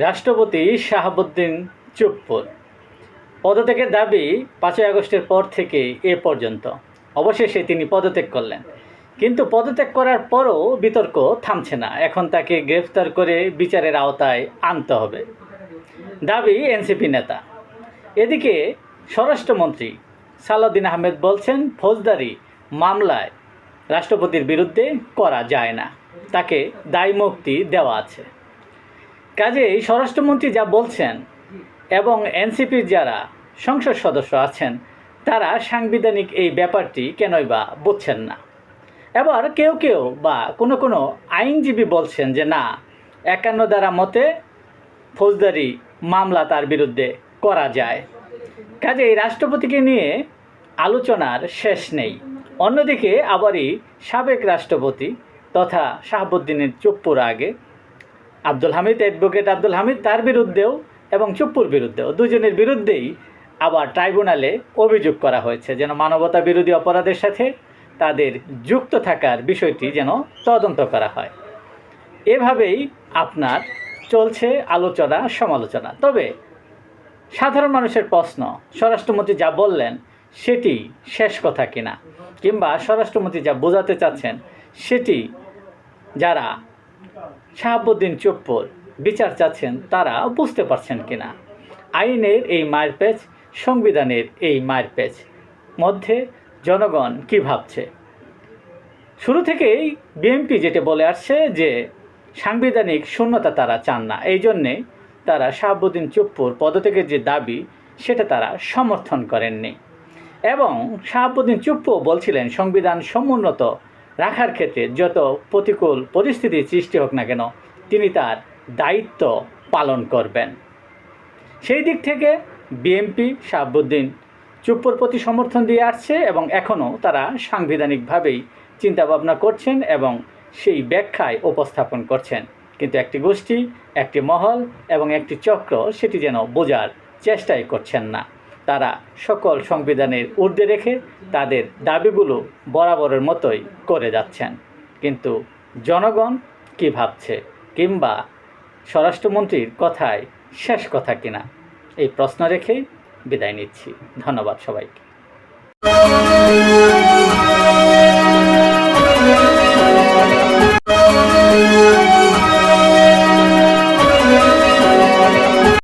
রাষ্ট্রপতি শাহাবুদ্দিন চুপ্পুর পদত্যাগের দাবি 5ই আগস্টের পর থেকে এ পর্যন্ত। অবশেষে তিনি পদত্যাগ করলেন, কিন্তু পদত্যাগ করার পরও বিতর্ক থামছে না। এখন তাকে গ্রেফতার করে বিচারের আওতায় আনতে হবে, দাবি এনসিপি নেতা। এদিকে স্বরাষ্ট্রমন্ত্রী সালাউদ্দিন আহমেদ বলছেন, ফৌজদারি মামলায় রাষ্ট্রপতির বিরুদ্ধে করা যায় না, তাকে দায়মুক্তি দেওয়া আছে। কাজেই স্বরাষ্ট্রমন্ত্রী যা বলছেন এবং এনসিপির যারা সংসদ সদস্য আছেন তারা সাংবিধানিক এই ব্যাপারটি কেনই বা বুঝছেন না। এবার কেউ কেউ বা কোনো আইনজীবী বলছেন যে না, 51 ধারা মতে ফৌজদারি মামলা তার বিরুদ্ধে করা যায়। কাজে এই রাষ্ট্রপতিকে নিয়ে আলোচনার শেষ নেই। অন্যদিকে আবারই সাবেক রাষ্ট্রপতি তথা শাহাবুদ্দিনের চুপ্পুর আগে অ্যাডভোকেট আব্দুল হামিদ, তার বিরুদ্ধেও এবং চুপ্পুর বিরুদ্ধেও, দুজনের বিরুদ্ধেই আবার ট্রাইব্যুনালে অভিযোগ করা হয়েছে যেন মানবতা বিরোধী অপরাধের সাথে তাদের যুক্ত থাকার বিষয়টি যেন তদন্ত করা হয়। এভাবেই আপনার চলছে আলোচনা সমালোচনা। তবে সাধারণ মানুষের প্রশ্ন, স্বরাষ্ট্রমন্ত্রী যা বললেন সেটি শেষ কথা কিনা, কিংবা স্বরাষ্ট্রমন্ত্রী যা বোঝাতে চাচ্ছেন সেটি যারা শাহাবুদ্দিন চুপ্পুর বিচার চাচ্ছেন তারা বুঝতে পারছেন কিনা। আইনের এই মারপ্যাচ, সংবিধানের এই মারপ্যাচ মধ্যে জনগণ কী ভাবছে? শুরু থেকেই বিএনপি যেটা বলে আসছে যে সাংবিধানিক শূন্যতা তারা চান না, এই জন্যে তারা শাহাবুদ্দিন চুপ্পুর পদত্যাগের যে দাবি সেটা তারা সমর্থন করেননি। এবং শাহাবুদ্দিন চুপ্পু বলছিলেন সংবিধান সমুন্নত রাখার ক্ষেত্রে যত প্রতিকূল পরিস্থিতি সৃষ্টি হোক না কেন তিনি তার দায়িত্ব পালন করবেন। সেই দিক থেকে বিএনপি শাহাবুদ্দিন চুপ্পুর প্রতি সমর্থন দিয়ে আসছে এবং এখনও তারা সাংবিধানিকভাবেই চিন্তাভাবনা করছেন এবং সেই ব্যাখ্যায় উপস্থাপন করছেন। কিন্তু একটি গোষ্ঠী, একটি মহল এবং একটি চক্র সেটি যেন বোঝার চেষ্টাই করছেন না। তারা সকল সংবিধানের ঊর্ধ্বে রেখে তাদের দাবিগুলো বরাবরের মতোই করে যাচ্ছেন। কিন্তু জনগণ কী ভাবছে, কিংবা স্বরাষ্ট্রমন্ত্রীর কথায় শেষ কথা কিনা, এই প্রশ্ন রেখে বিদায় নিচ্ছি। ধন্যবাদ সবাইকে।